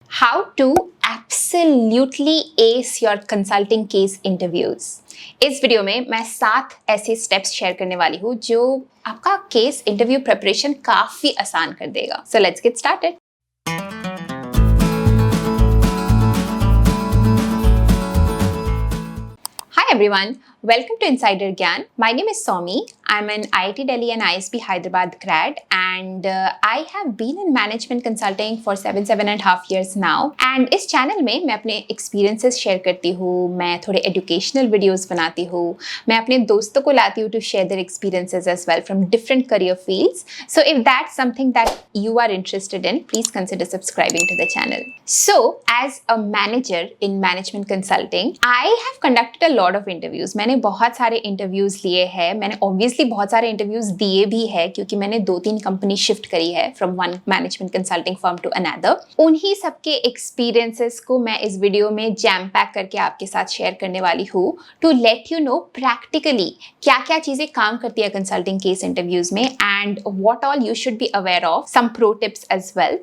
How to absolutely ace your consulting case interviews। इस video में मैं 7 ऐसे स्टेप्स शेयर करने वाली हूँ जो आपका केस इंटरव्यू प्रिपरेशन काफी आसान कर देगा। So let's get started. Hi everyone, welcome to Insider Gyaan. My name is Somi. I'm an IIT Delhi and ISB Hyderabad grad, and I have been in management consulting for 7.5 years now. And इस channel में मैं अपने experiences share करती हूँ, मैं थोड़े educational videos बनाती हूँ, मैं अपने दोस्तों को लाती हूँ to share their experiences as well from different career fields. So if that's something that you are interested in, please consider subscribing to the channel. So as a manager in management consulting, I have conducted a lot of interviews. मैंने बहुत सारे interviews लिए हैं, मैंने obviously बहुत सारे interviews दिए भी है क्योंकि मैंने 2-3 कंपनी शिफ्ट करी है from one management consulting firm to another. उन्हीं सबके एक्सपीरियंसेस को मैं इस वीडियो में जैम पैक करके आपके साथ शेयर करने वाली हूँ to let you know practically क्या क्या चीजें काम करती है कंसल्टिंग केस इंटरव्यूज में and what all you should be aware of, some pro tips as well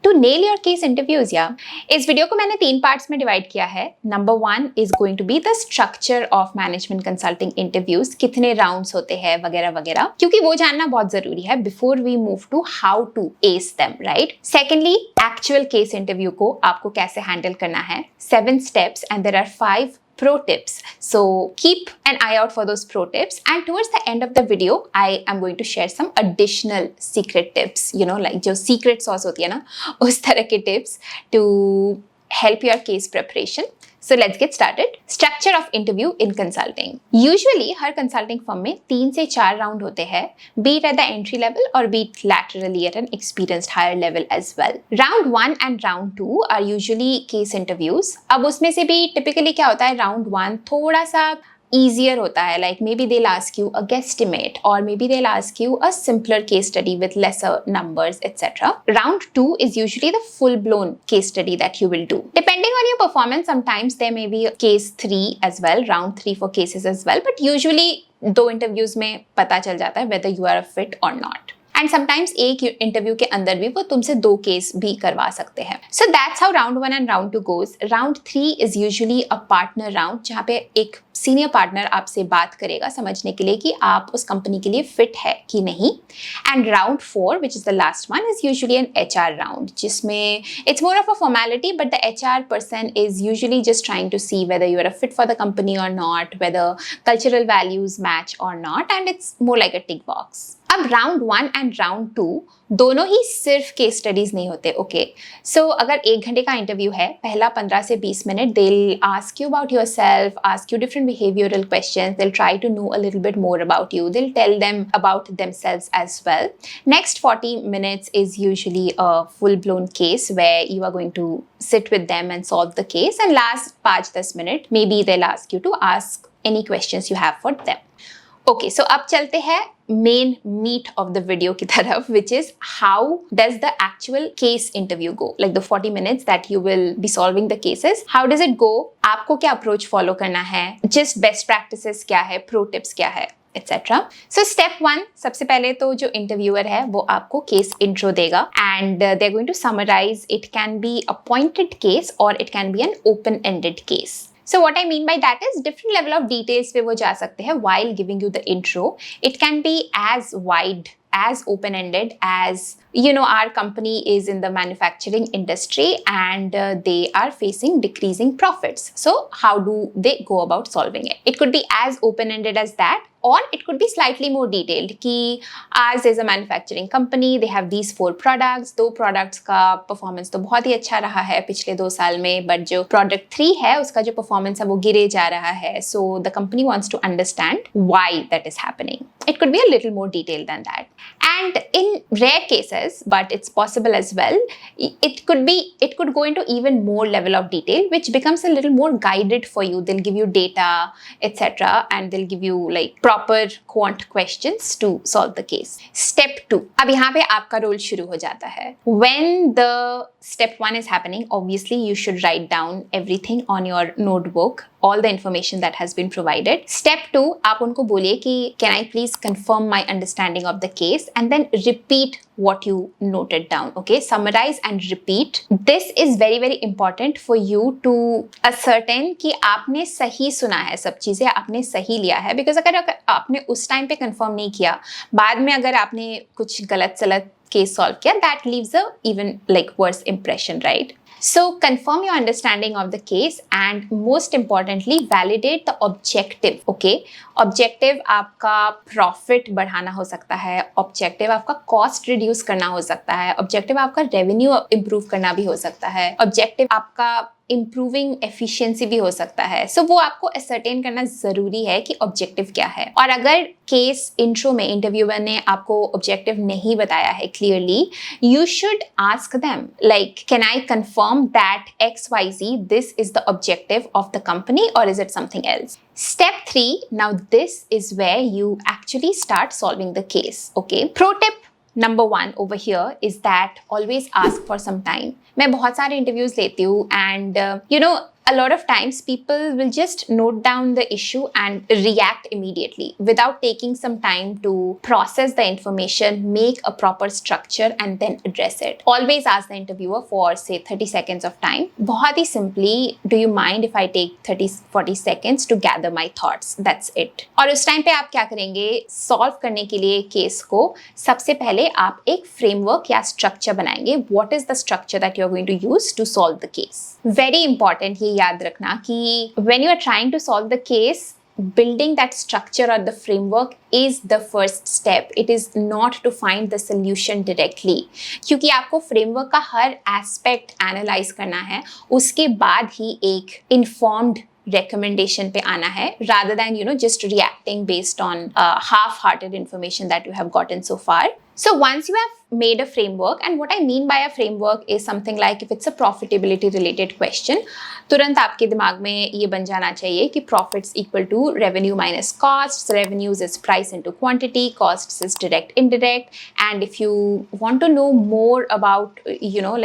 to nail your case interviews। या इस वीडियो को मैंने 3 पार्ट्स में डिवाइड किया है। Number 1 is going to be the structure of management consulting interviews, कितने rounds होते हैं वगैरह वगैरह, क्योंकि वो जानना बहुत जरूरी है before we move to how to ace them, right. Secondly, actual case interview को आपको कैसे हैंडल करना है, 7 steps and there are 5 pro tips, so keep an eye out for those pro tips, and towards the end of the video I am going to share some additional secret tips, you know, like जो secret sauce होती है ना, उस तरह के tips to help your case preparation। So let's get started। Structure of interview in consulting। Usually her consulting firm में 3 से 4 round होते हैं, be it at the entry level or be it laterally at an experienced higher level as well। Round 1 and round 2 are usually case interviews। अब उसमें से भी typically क्या होता है, round 1 थोड़ा सा easier होता है, like maybe they'll ask you a guesstimate or maybe they'll ask you a simpler case study with lesser numbers, etc. Round 2 is usually the full-blown case study that you will do. Depending on your performance, sometimes there may be a case 3 as well, round 3 for cases as well, but usually 2 interviews में पता चल जाता है whether you are a fit or not. And sometimes एक interview के अंदर भी वो तुमसे 2 केस भी करवा सकते हैं। So that's how round 1 and round 2 goes. Round 3 is usually a partner round, जहाँ पे एक सीनियर पार्टनर आपसे बात करेगा समझने के लिए कि आप उस कंपनी के लिए फिट है कि नहीं। And round 4 which is the last one is usually an HR round, जिसमें it's more of a formality but the HR person is usually just trying to see whether you are a fit for the company or not, whether cultural values match or not, and it's more like a tick box. अब round 1 and round 2 दोनों ही सिर्फ case studies नहीं होते, okay. सो अगर 1 घंटे का interview है, पहला 15 से 20 minute they will ask you about yourself, ask you different behavioural questions, they will try to know a little bit more about you, they will tell them about themselves as well. Next 40 minutes is usually a full blown case where you are going to sit with them and solve the case, and last 5-10 minutes maybe they'll ask you to ask any questions you have for them। Okay, so अब चलते हैं main meat of the video की तरफ, which is how does the actual case interview go, like the 40 minutes that you will be solving the cases, how does it go, आपको क्या approach follow करना है, just best practices क्या है, pro tips क्या है, etc. So step 1, सबसे पहले तो जो इंटरव्यूअर है वो आपको केस इंट्रो देगा and they are going to summarize, it can be a pointed case or it can be an open ended case. So what I mean by that is different level of details पे वो जा सकते हैं while giving you the intro. It can be as wide, as open-ended as, you know, our company is in the manufacturing industry and they are facing decreasing profits. So how do they go about solving it? It could be as open-ended as that, or it could be slightly more detailed कि ours is a manufacturing company, they have these 4 products, 2 products का performance तो बहुत ही अच्छा रहा है पिछले 2 साल में, but जो product 3 है उसका जो performance है वो गिरे जा रहा है, so the company wants to understand why that is happening। It could be a little more detailed than that, and in rare cases, but it's possible as well, it could go into even more level of detail, which becomes a little more guided for you। They'll give you data, etc., and they'll give you like proper quant questions to solve the case। Step 2, अब यहाँ पे आपका role शुरू हो जाता है। When the step 1 is happening, obviously you should write down everything on your notebook all the information that has been provided. Step 2, आप उनको बोलिए कि can I please confirm my understanding of the case, and then repeat what you noted down. Okay, summarize and repeat. This is very very important for you to ascertain कि आपने सही सुना है, सब चीजें आपने सही लिया है, because अगर आपने उस टाइम पे कंफर्म नहीं किया, बाद में अगर आपने कुछ गलत सलत केस सॉल्व किया, that leaves a even like worse impression, right? So confirm your understanding of the case and most importantly validate the objective. Okay, objective आपका profit बढ़ाना हो सकता है, objective आपका cost reduce करना हो सकता है, objective आपका revenue improve करना भी हो सकता है, objective आपका इम्प्रूविंग एफिशिएंसी भी हो सकता है. सो वो आपको असर्टेन करना जरूरी है कि ऑब्जेक्टिव क्या है. और अगर केस इंट्रो में इंटरव्यूअर ने आपको ऑब्जेक्टिव नहीं बताया है clearly, you should ask them like, can I confirm that XYZ this is the objective of the company or is it something else. Step 3, now this is where you actually start solving the case. Okay, pro tip Number 1 over here is that always ask for some time. मैं बहुत सारे interviews लेती हूँ and a lot of times people will just note down the issue and react immediately without taking some time to process the information, make a proper structure and then address it. Always ask the interviewer for say 30 seconds of time. बहुत ही simply, do you mind if I take 30-40 seconds to gather my thoughts? That's it. और उस time पे आप क्या करेंगे? Solve करने के लिए केस को सबसे पहले आप एक framework या structure बनाएंगे. What is the structure that you're going to use to solve the case? Very important ये याद रखना कि when you are trying to solve the case, building that structure or the framework is the first step. It is not to find the solution directly. क्योंकि आपको framework का हर aspect analyze करना है, उसके बाद ही एक informed recommendation पे आना है, rather than just reacting based on half-hearted information that you have gotten so far. So once you have made a framework, and what I mean by a framework is something like if it's a profitability related question, तुरंत आपके दिमाग में ये बन जाना चाहिए कि profits equal to revenue minus costs, revenues is price into quantity, costs is direct indirect, and if you want to know more about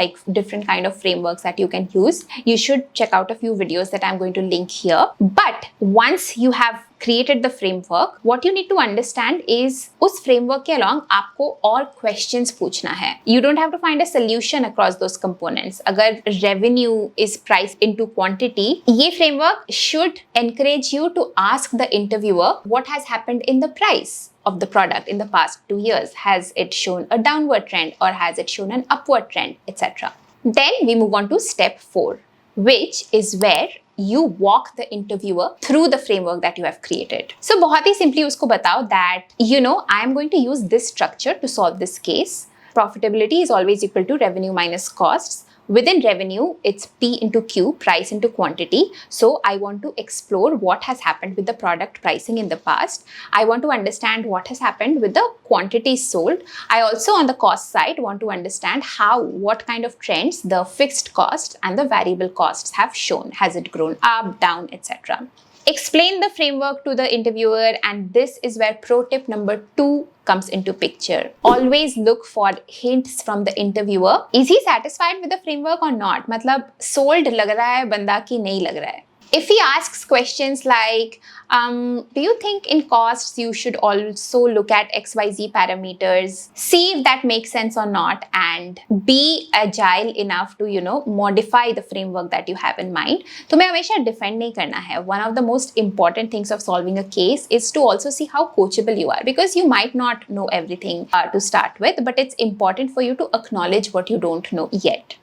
like different kind of frameworks that you can use, you should check out a few videos that I'm going to link here. But once you have created the framework, what you need to understand is उस framework के along आपको और questions पूछना है. You don't have to find a solution across those components. अगर revenue is price into quantity, ये framework should encourage you to ask the interviewer what has happened in the price of the product in the past 2 years. Has it shown a downward trend or has it shown an upward trend, etc. Then we move on to step 4, which is where you walk the interviewer through the framework that you have created. So बहुत ही simply उसको बताओ that I am going to use this structure to solve this case. Profitability is always equal to revenue minus costs. Within revenue, it's P into Q, price into quantity. So I want to explore what has happened with the product pricing in the past. I want to understand what has happened with the quantities sold. I also, on the cost side, want to understand what kind of trends the fixed costs and the variable costs have shown. Has it grown up, down, etc. Explain the framework to the interviewer, and this is where pro tip number 2 comes into picture. Always look for hints from the interviewer. Is he satisfied with the framework or not? मतलब sold लग रहा है बंदा कि नहीं लग रहा है. If he asks questions like, do you think in costs you should also look at XYZ parameters, see if that makes sense or not, and be agile enough to, modify the framework that you have in mind. तुम्हें हमेशा defend नहीं करना है. One of the most important things of solving a case is to also see how coachable you are, because you might not know everything to start with, but it's important for you to acknowledge what you don't know yet.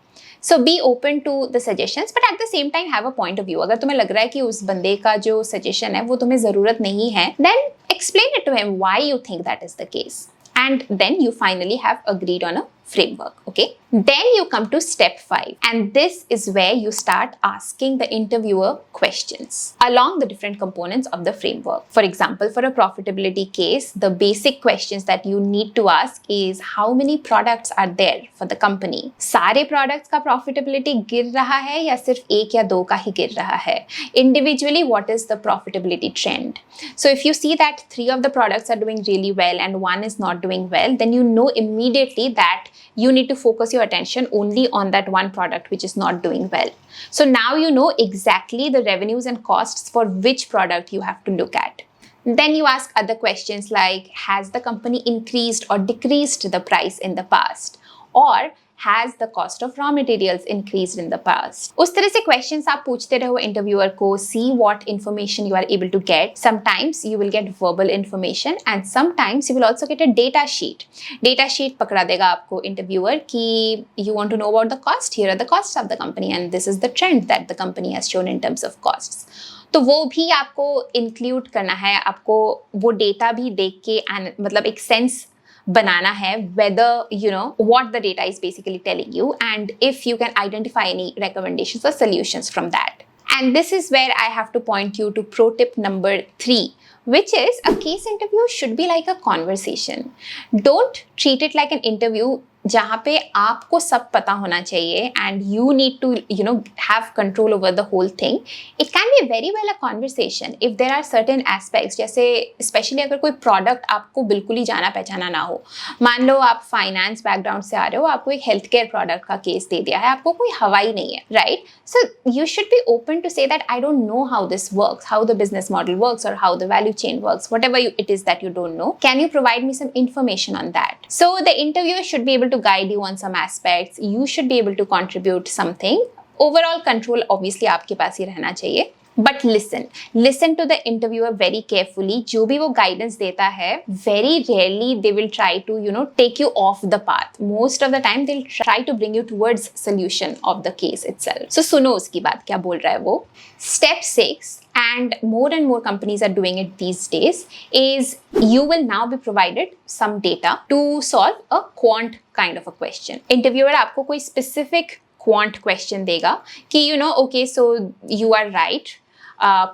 So be open to the suggestions, but at the same time have a point of view. अगर तुम्हें लग रहा है कि उस बंदे का जो suggestion है वो तुम्हें ज़रूरत नहीं है, then explain it to him why you think that is the case. And then you finally have agreed on a framework, okay? Then you come to step 5, and this is where you start asking the interviewer questions along the different components of the framework. For example, for a profitability case, the basic questions that you need to ask is how many products are there for the company? सारे products का profitability गिर रहा है या सिर्फ एक या दो का ही गिर रहा है? Individually, what is the profitability trend? So if you see that 3 of the products are doing really well and 1 is not doing well, then you know immediately that you need to focus your attention only on that one product which is not doing well. So now you know exactly the revenues and costs for which product you have to look at. Then you ask other questions like, has the company increased or decreased the price in the past? Or has the cost of raw materials increased in the past? उस तरह से questions आप पूछते रहो interviewer को, see what information you are able to get. Sometimes you will get verbal information and sometimes you will also get a data sheet. Data sheet पकड़ा देगा आपको interviewer कि you want to know about the cost, here are the costs of the company and this is the trend that the company has shown in terms of costs. तो वो भी आपको include करना है, आपको वो डेटा भी देख के मतलब एक सेंस बनाना है whether you know what the data is basically telling you and if you can identify any recommendations or solutions from that. And this is where I have to point you to pro tip number 3, which is a case interview should be like a conversation. Don't treat it like an interview जहाँ पे आपको सब पता होना चाहिए and you need to have control over the whole thing. It can be very well a conversation if there are certain aspects, जैसे especially अगर कोई product आपको बिल्कुल ही जाना पहचाना ना हो. मान लो आप finance background से आ रहे हो, आपको एक healthcare product का case दे दिया है, आपको कोई हवाई नहीं है, right? So you should be open to say that I don't know how this works, how the business model works or how the value chain works, whatever it is that you don't know. Can you provide me some information on that? So the interviewer should be able to guide you on some aspects. You should be able to contribute something. Overall control obviously आपके पास ही रहना चाहिए. But listen to the interviewer very carefully. जो भी वो guidance देता है, very rarely they will try to take you off the path. Most of the time they'll try to bring you towards solution of the case itself. So सुनो उसकी बात क्या बोल रहा है वो. Step 6, and more companies are doing it these days, is you will now be provided some data to solve a quant kind of a question. Interviewer आपको कोई specific quant question देगा कि okay, so you are right.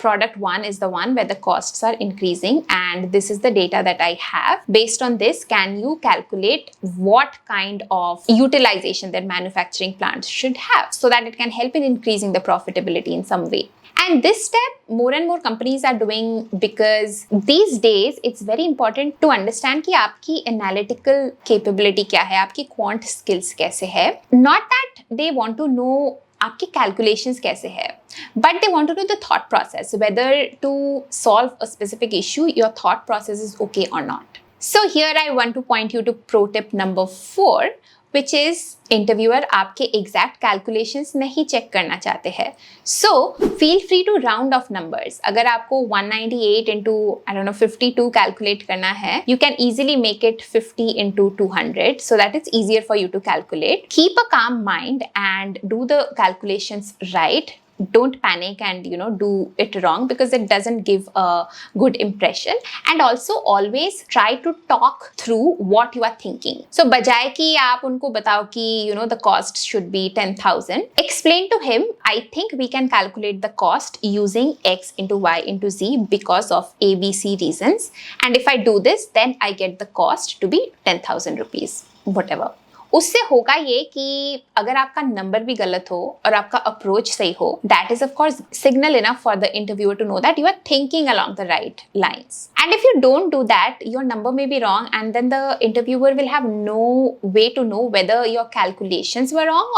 Product 1 is the one where the costs are increasing and this is the data that I have. Based on this, can you calculate what kind of utilization that manufacturing plants should have so that it can help in increasing the profitability in some way? And this step more and more companies are doing because these days it's very important to understand कि आपकी analytical capability क्या है, आपकी quant skills कैसे है. Not that they want to know आपकी calculations कैसे है, but they want to know the thought process, whether to solve a specific issue, your thought process is okay or not. So here I want to point you to pro tip number 4, which is interviewer आपके exact calculations नहीं check करना चाहते हैं. So feel free to round off numbers. अगर आपको 198 into 52 calculate करना है, you can easily make it 50 into 200 so that it's easier for you to calculate. Keep a calm mind and do the calculations right. Don't panic and do it wrong because it doesn't give a good impression. And also always try to talk through what you are thinking. So बजाय कि आप उनको बताओ कि the cost should be 10,000, explain to him, I think we can calculate the cost using X into Y into Z because of ABC reasons, and if I do this then I get the cost to be 10,000 rupees, whatever. उससे होगा ये कि अगर आपका number भी गलत हो और आपका अप्रोच सही हो, that is of course signal enough for the interviewer to know that you are thinking along the right lines. And if you don't do that, your number may be wrong and then the interviewer will have no way to know whether your calculations were wrong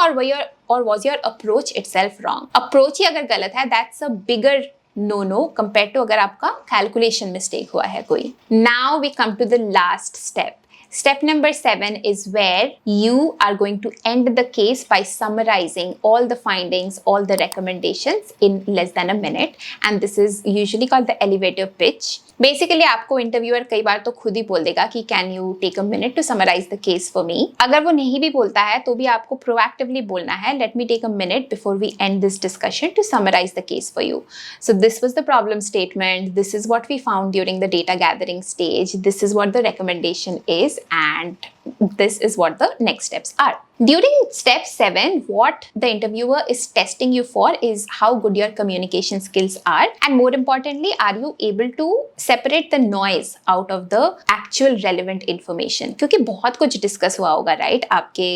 or was your approach itself wrong. Approach ही अगर गलत है, that's a bigger no compared to अगर आपका calculation mistake हुआ है कोई. Now we come to the last step. Step number 7 is where you are going to end the case by summarizing all the findings, all the recommendations in less than a minute. And this is usually called the elevator pitch. Basically, आपको interviewer कई बार तो खुद ही बोल देगा कि can you take a minute to summarize the case for me. अगर वो नहीं भी बोलता है तो भी आपको proactively बोलना है, let me take a minute before we end this discussion to summarize the case for you. So this was the problem statement, this is what we found during the data gathering stage, this is what the recommendation is, and this is what the next steps are. During step 7, what the interviewer is testing you for is how good your communication skills are, and more importantly, are you able to separate the noise out of the actual relevant information. क्योंकि बहुत कुछ discuss हुआ होगा, right? आपके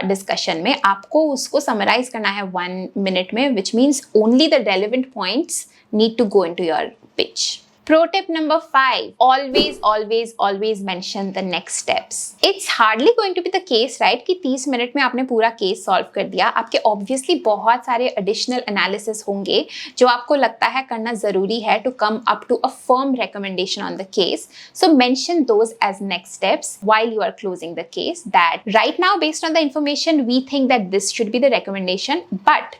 discussion में आपको उसको summarise करना है 1 minute में, which means only the relevant points need to go into your pitch. Pro tip number 5, always mention the next steps. It's hardly going to be the case, right, कि 30 minute में आपने पूरा case solve कर दिया. आपके obviously बहुत सारे additional analysis होंगे जो आपको लगता है करना जरूरी है to come up to a firm recommendation on the case. So mention those as next steps while you are closing the case, that right now based on the information we think that this should be the recommendation, but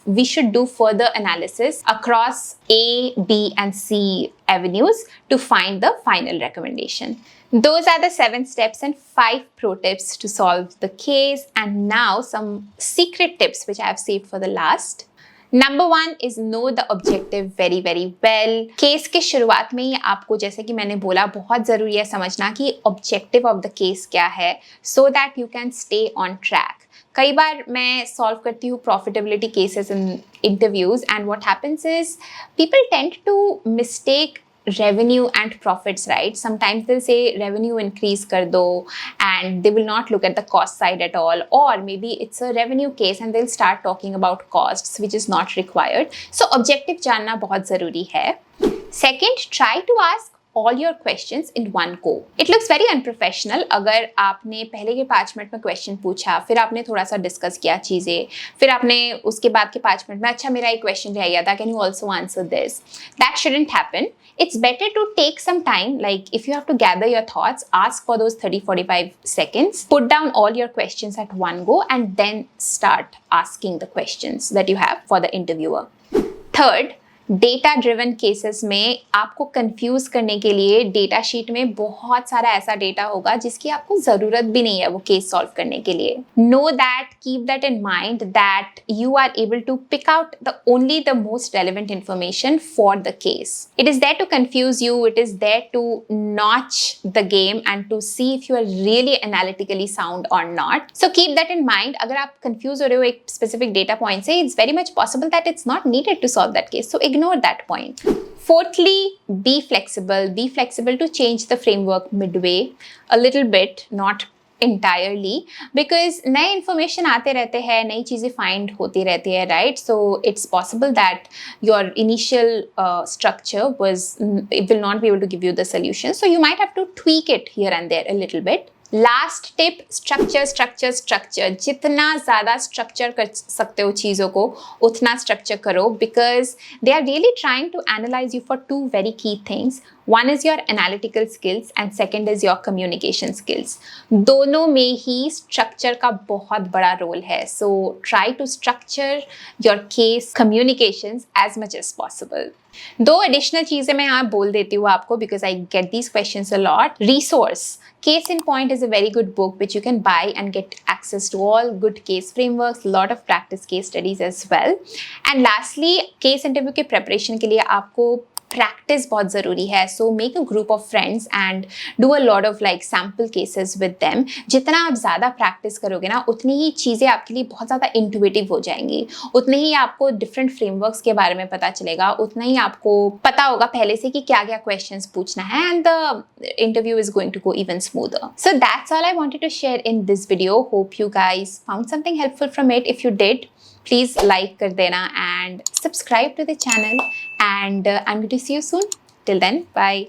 we should do further analysis across A, B and C avenues to find the final recommendation. Those are the 7 steps and 5 pro tips to solve the case. And now some secret tips which I have saved for the last. Number 1 is know the objective very well. Case के शुरुआत में ही आपको, जैसे कि मैंने बोला, बहुत ज़रूरी है समझना कि objective of the case क्या है, so that you can stay on track. कई बार मैं सॉल्व करती हूँ profitability cases in interviews and what happens is people tend to mistake revenue and profits, right? Sometimes they'll say revenue increase kar do and they will not look at the cost side at all, or maybe it's a revenue case and they'll start talking about costs which is not required. So objective जानना बहुत ज़रूरी है. Second, try to ask all your questions in one go. It looks very unprofessional अगर आपने पहले के 5 minute में question पूछा, फिर आपने थोड़ा सा डिस्कस किया चीज़ें, फिर आपने उसके बाद के 5 मिनट में अच्छा मेरा एक क्वेश्चन रह गया था, can you also answer this. That shouldn't happen. It's better to take some time, like if you have to gather your thoughts, ask for those 30-45 seconds, put down all your questions at one go and then start asking the questions that you have for the interviewer. Third, data driven cases में आपको confuse करने के लिए data sheet में बहुत सारा ऐसा data होगा जिसकी आपको जरूरत भी नहीं है वो केस सॉल्व करने के लिए. Know that, keep that in mind that you are able to pick out the only the most relevant information for the case. It is there to confuse you, it is there to notch the game and to see if you are really analytically sound or not. So keep that in mind. अगर आप confuse हो रहे हो एक specific data point से, it's very much possible that it's not needed to solve that case. So ignore that point. Fourthly, be flexible. Be flexible to change the framework midway a little bit, not entirely, because नए information आते रहते हैं, नई चीज़ें find होती रहती है, right? So it's possible that your initial structure will not be able to give you the solution. So you might have to tweak it here and there a little bit. Last tip, structure. जितना ज़्यादा structure कर सकते हो चीज़ों को उतना structure करो, because they are really trying to analyse you for 2 very key things. One is your analytical skills and second is your communication skills. दोनों में ही स्ट्रक्चर का बहुत बड़ा रोल है. So try to structure your case communications as much as possible. 2 additional चीज़ें मैं यहाँ बोल देती हूँ आपको because I get these questions a lot. Resource. Case in Point is a very good book which you can buy and get access to all good case frameworks, lot of practice case studies as well. And lastly, case interview के preparation के लिए आपको practice बहुत ज़रूरी है. So make a group of friends and do a lot of like sample cases with them. जितना आप ज़्यादा practice करोगे ना, उतनी ही चीज़ें आपके लिए बहुत ज़्यादा intuitive हो जाएंगी, उतने ही आपको different frameworks के बारे में पता चलेगा, उतना ही आपको पता होगा पहले से कि क्या क्या questions पूछना है, and the interview is going to go even smoother. So that's all I wanted to share in this video. Hope you guys found something helpful from it. If you did, please like कर देना and subscribe to the channel, and I'm going to see you soon. Till then, bye.